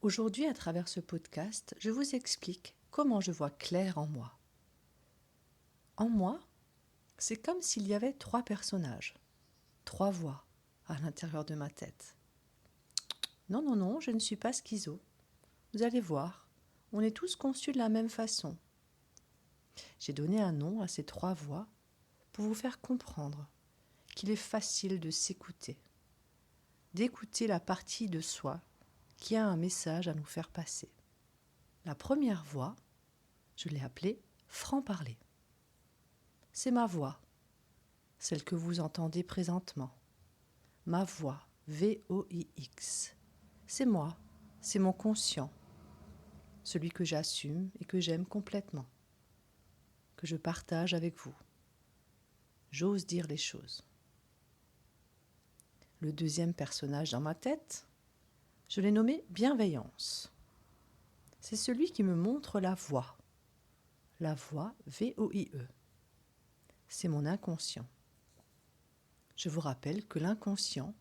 Aujourd'hui, à travers ce podcast, je vous explique comment je vois clair en moi. En moi, c'est comme s'il y avait 3 personnages, 3 voix à l'intérieur de ma tête. Non, non, non, je ne suis pas schizo. Vous allez voir, on est tous conçus de la même façon. J'ai donné un nom à ces 3 voix pour vous faire comprendre qu'il est facile de s'écouter, d'écouter la partie de soi qui a un message à nous faire passer. La première voix, je l'ai appelée franc-parler. C'est ma voix, celle que vous entendez présentement. Ma voix, V-O-I-X. C'est moi, c'est mon conscient, celui que j'assume et que j'aime complètement, que je partage avec vous. J'ose dire les choses. Le deuxième personnage dans ma tête, je l'ai nommé bienveillance. C'est celui qui me montre la voie. La voie, V-O-I-E. C'est mon inconscient. Je vous rappelle que l'inconscient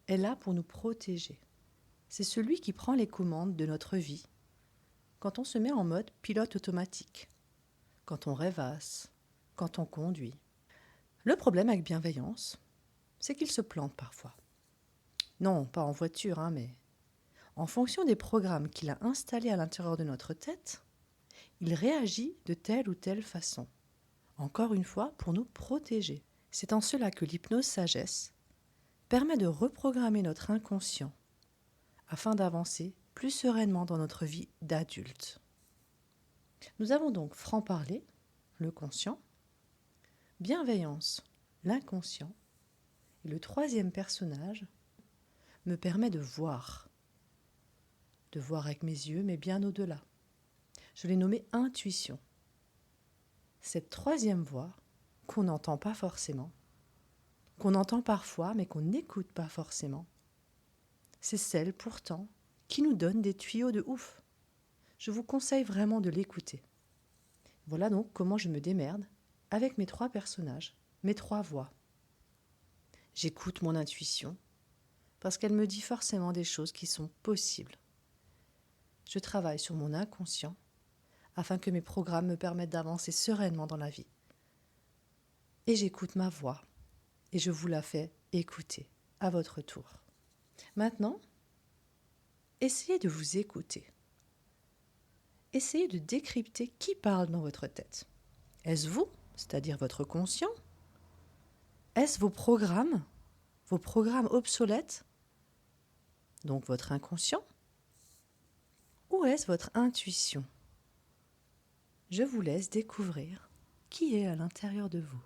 est là pour nous protéger. C'est celui qui prend les commandes de notre vie quand on se met en mode pilote automatique, quand on rêvasse, quand on conduit. Le problème avec bienveillance, c'est qu'il se plante parfois. Non, pas en voiture, mais en fonction des programmes qu'il a installés à l'intérieur de notre tête, il réagit de telle ou telle façon. Encore une fois, pour nous protéger. C'est en cela que l'hypnose sagesse permet de reprogrammer notre inconscient afin d'avancer plus sereinement dans notre vie d'adulte. Nous avons donc franc-parler, le conscient, bienveillance, l'inconscient, et le troisième personnage me permet de voir avec mes yeux, mais bien au-delà. Je l'ai nommé intuition. Cette troisième voix, qu'on n'entend pas forcément, qu'on entend parfois, mais qu'on n'écoute pas forcément, c'est celle pourtant qui nous donne des tuyaux de ouf. Je vous conseille vraiment de l'écouter. Voilà donc comment je me démerde avec mes 3 personnages, mes 3 voix. J'écoute mon intuition parce qu'elle me dit forcément des choses qui sont possibles. Je travaille sur mon inconscient afin que mes programmes me permettent d'avancer sereinement dans la vie. Et j'écoute ma voix et je vous la fais écouter à votre tour. Maintenant, essayez de vous écouter. Essayez de décrypter qui parle dans votre tête. Est-ce vous, c'est-à-dire votre conscient? Est-ce vos programmes obsolètes, donc votre inconscient? Ou est-ce votre intuition? Je vous laisse découvrir qui est à l'intérieur de vous.